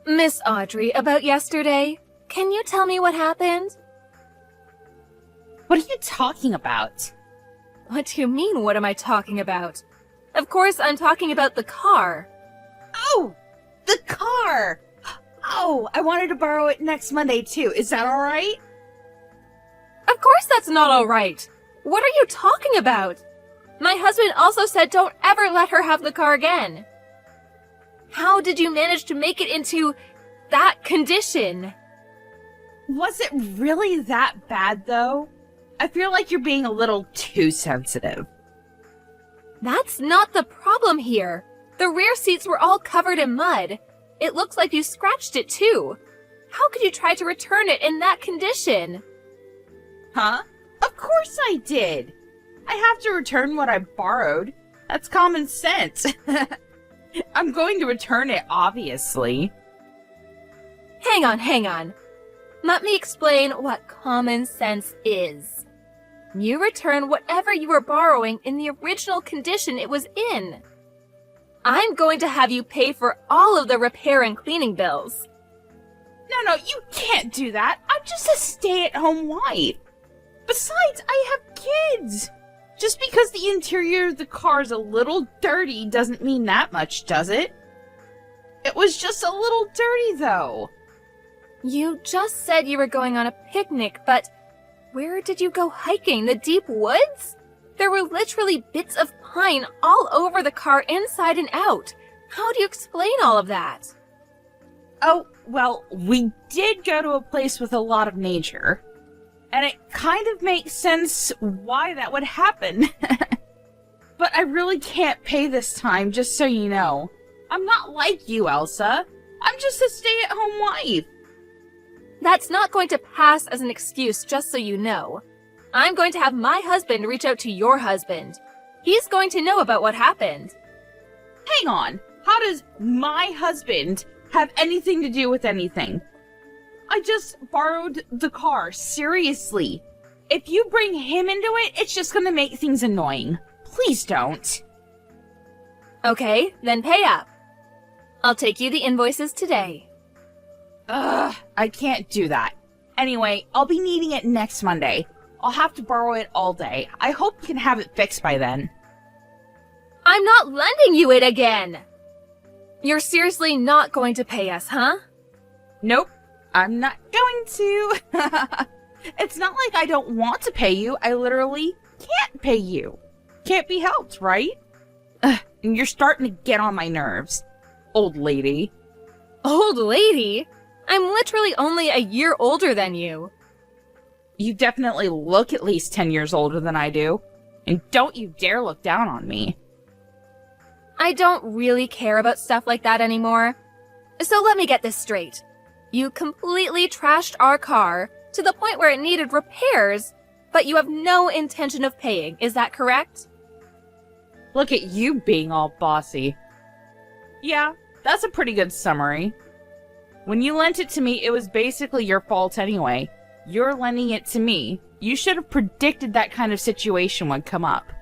Miss Audrey, about yesterday, can you tell me what happened? What are you talking about? What do you mean, what am I talking about? Of course, I'm talking about the car. Oh, the car! Oh, I wanted to borrow it next Monday too. Is that alright? Of course that's not all right. What are you talking about? My husband also said don't ever let her have the car again. How did you manage to make it into that condition? Was it really that bad though? I feel like you're being a little too sensitive. That's not the problem here. The rear seats were all covered in mud. It looks like you scratched it too. How could you try to return it in that condition? Huh? Of course I did. I have to return what I borrowed. That's common sense. I'm going to return it, obviously. Hang on. Let me explain what common sense is. You return whatever you were borrowing in the original condition it was in. I'm going to have you pay for all of the repair and cleaning bills. No, you can't do that. I'm just a stay-at-home wife. Besides, I have kids. Just because the interior of the car is a little dirty doesn't mean that much, does it? It was just a little dirty, though. You just said you were going on a picnic, but where did you go hiking? The deep woods? There were literally bits of pine all over the car inside and out. How do you explain all of that? Oh, well, we did go to a place with a lot of nature. And it kind of makes sense why that would happen. But I really can't pay this time, just so you know. I'm not like you, Elsa. I'm just a stay-at-home wife. That's not going to pass as an excuse, just so you know. I'm going to have my husband reach out to your husband. He's going to know about what happened. Hang on. How does my husband have anything to do with anything? I just borrowed the car, seriously. If you bring him into it, it's just gonna make things annoying. Please don't. Okay, then pay up. I'll take you the invoices today. Ugh, I can't do that. Anyway, I'll be needing it next Monday. I'll have to borrow it all day. I hope you can have it fixed by then. I'm not lending you it again! You're seriously not going to pay us, huh? Nope. I'm not going to. It's not like I don't want to pay you. I literally can't pay you. Can't be helped, right? Ugh, and you're starting to get on my nerves, old lady. Old lady? I'm literally only a year older than you. You definitely look at least 10 years older than I do. And don't you dare look down on me. I don't really care about stuff like that anymore. So let me get this straight. You completely trashed our car to the point where it needed repairs, but you have no intention of paying. Is that correct? Look at you being all bossy. Yeah, that's a pretty good summary. When you lent it to me, it was basically your fault anyway. You're lending it to me. You should have predicted that kind of situation would come up.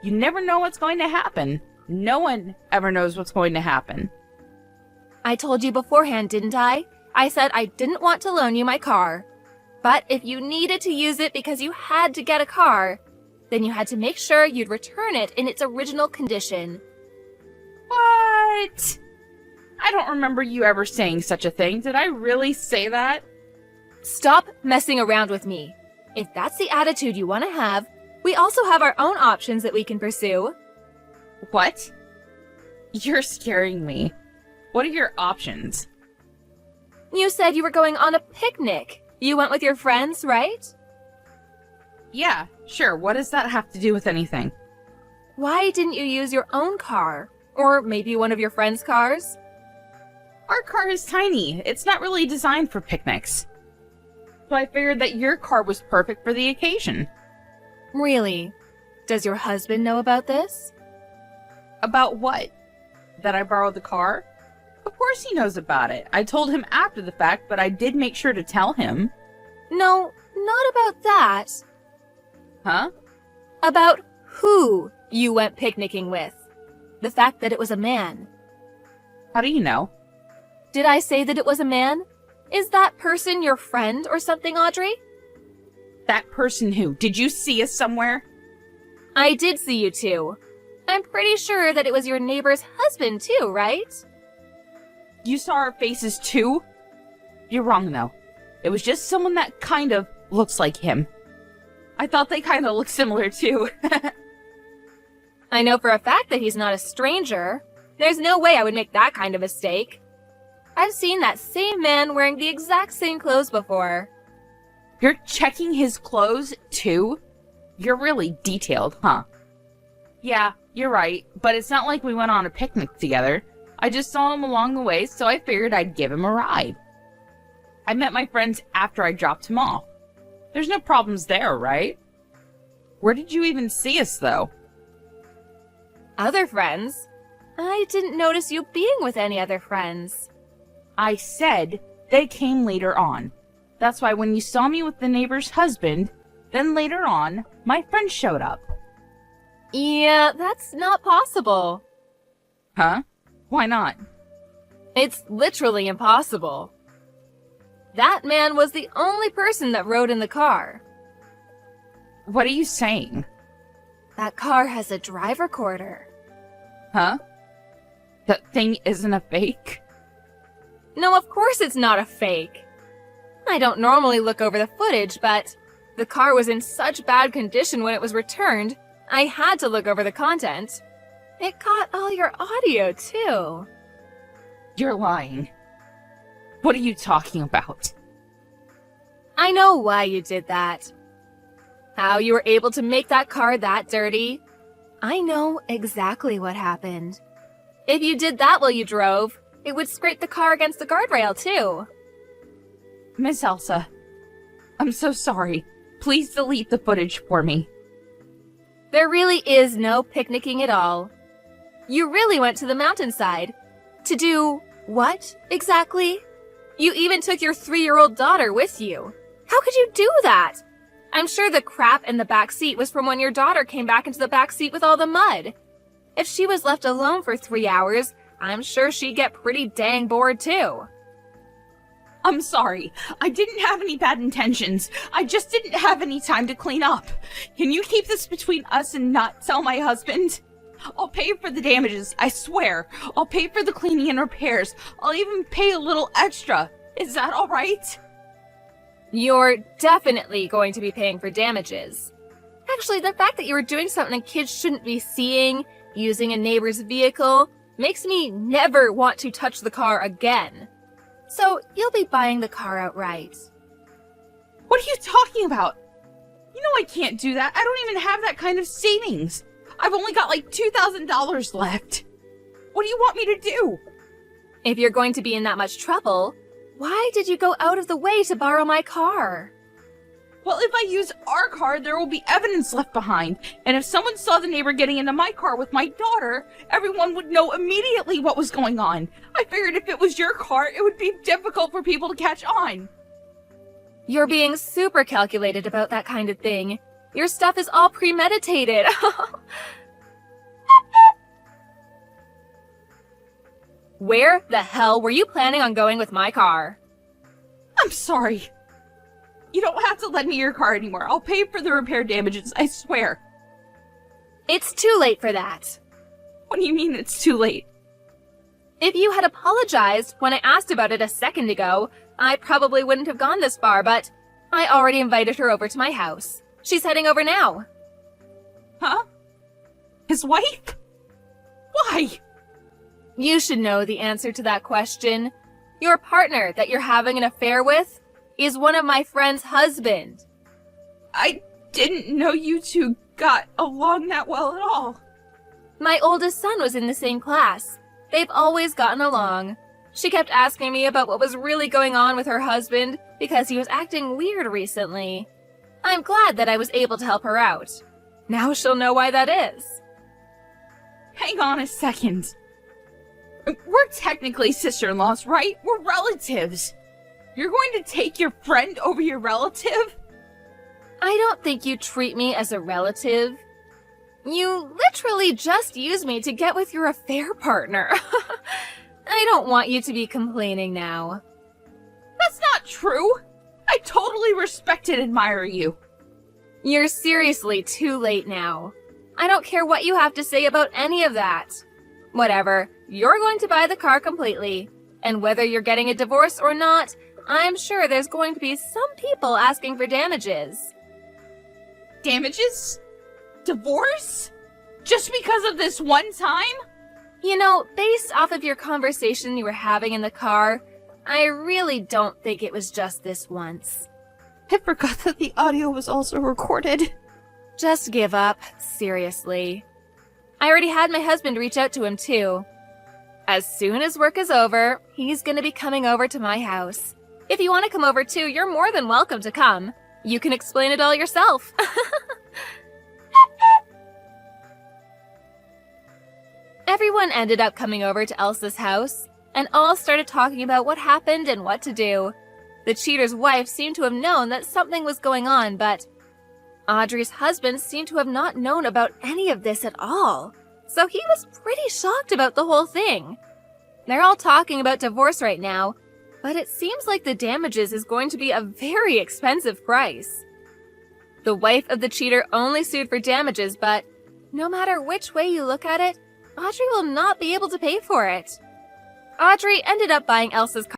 You never know what's going to happen. No one ever knows what's going to happen. I told you beforehand, didn't I? I said I didn't want to loan you my car. But if you needed to use it because you had to get a car, then you had to make sure you'd return it in its original condition. What? I don't remember you ever saying such a thing. Did I really say that? Stop messing around with me. If that's the attitude you want to have, we also have our own options that we can pursue. What? You're scaring me. What are your options? You said you were going on a picnic. You went with your friends, right? Yeah, sure. What does that have to do with anything? Why didn't you use your own car? Or maybe one of your friends' cars? Our car is tiny. It's not really designed for picnics. So I figured that your car was perfect for the occasion. Really? Does your husband know about this? About what? That I borrowed the car? Of course he knows about it. I told him after the fact, but I did make sure to tell him. No, not about that. Huh? About who you went picnicking with. The fact that it was a man. How do you know? Did I say that it was a man? Is that person your friend or something, Audrey? That person who? Did you see us somewhere? I did see you two. I'm pretty sure that it was your neighbor's husband too, right? You saw our faces too? You're wrong, though. It was just someone that kind of looks like him. I thought they kind of looked similar too. I know for a fact that he's not a stranger. There's no way I would make that kind of mistake. I've seen that same man wearing the exact same clothes before. You're checking his clothes too? You're really detailed, huh? Yeah, you're right, but it's not like we went on a picnic together. I just saw him along the way, so I figured I'd give him a ride. I met my friends after I dropped him off. There's no problems there, right? Where did you even see us, though? Other friends? I didn't notice you being with any other friends. I said they came later on. That's why when you saw me with the neighbor's husband, then later on, my friend showed up. Yeah, that's not possible. Huh? Why not? It's literally impossible. That man was the only person that rode in the car. What are you saying? That car has a drive recorder. Huh? That thing isn't a fake? No, of course it's not a fake. I don't normally look over the footage, but the car was in such bad condition when it was returned, I had to look over the content. It caught all your audio, too. You're lying. What are you talking about? I know why you did that. How you were able to make that car that dirty. I know exactly what happened. If you did that while you drove, it would scrape the car against the guardrail, too. Miss Elsa, I'm so sorry. Please delete the footage for me. There really is no picnicking at all. You really went to the mountainside. To do what, exactly? You even took your 3-year-old daughter with you. How could you do that? I'm sure the crap in the back seat was from when your daughter came back into the back seat with all the mud. If she was left alone for 3 hours, I'm sure she'd get pretty dang bored too. I'm sorry. I didn't have any bad intentions. I just didn't have any time to clean up. Can you keep this between us and not tell my husband? I'll pay for the damages, I swear. I'll pay for the cleaning and repairs. I'll even pay a little extra. Is that all right? You're definitely going to be paying for damages. Actually, the fact that you were doing something kids shouldn't be seeing, using a neighbor's vehicle, makes me never want to touch the car again. So you'll be buying the car outright. What are you talking about? You know I can't do that. I don't even have that kind of savings. I've only got like $2,000 left. What do you want me to do? If you're going to be in that much trouble, why did you go out of the way to borrow my car? Well, if I use our car, there will be evidence left behind. And if someone saw the neighbor getting into my car with my daughter, everyone would know immediately what was going on. I figured if it was your car, it would be difficult for people to catch on. You're being super calculated about that kind of thing. Your stuff is all premeditated. Where the hell were you planning on going with my car? I'm sorry. You don't have to lend me your car anymore. I'll pay for the repair damages, I swear. It's too late for that. What do you mean it's too late? If you had apologized when I asked about it a second ago, I probably wouldn't have gone this far, but I already invited her over to my house. She's heading over now. Huh? His wife? Why? You should know the answer to that question. Your partner that you're having an affair with is one of my friend's husband. I didn't know you two got along that well at all. My oldest son was in the same class. They've always gotten along. She kept asking me about what was really going on with her husband because he was acting weird recently. I'm glad that I was able to help her out. Now she'll know why that is. Hang on a second. We're technically sister-in-laws, right? We're relatives. You're going to take your friend over your relative? I don't think you treat me as a relative. You literally just use me to get with your affair partner. I don't want you to be complaining now. That's not true. I totally respect and admire you. You're seriously too late now. I don't care what you have to say about any of that. Whatever, you're going to buy the car completely. And whether you're getting a divorce or not, I'm sure there's going to be some people asking for damages. Damages? Divorce? Just because of this one time? You know, based off of your conversation you were having in the car, I really don't think it was just this once. I forgot that the audio was also recorded. Just give up, seriously. I already had my husband reach out to him too. As soon as work is over, he's gonna be coming over to my house. If you want to come over too, you're more than welcome to come. You can explain it all yourself. Everyone ended up coming over to Elsa's house, and all started talking about what happened and what to do. The cheater's wife seemed to have known that something was going on, but Audrey's husband seemed to have not known about any of this at all. So he was pretty shocked about the whole thing. They're all talking about divorce right now, but it seems like the damages is going to be a very expensive price. The wife of the cheater only sued for damages, but no matter which way you look at it, Audrey will not be able to pay for it. Audrey ended up buying Elsa's car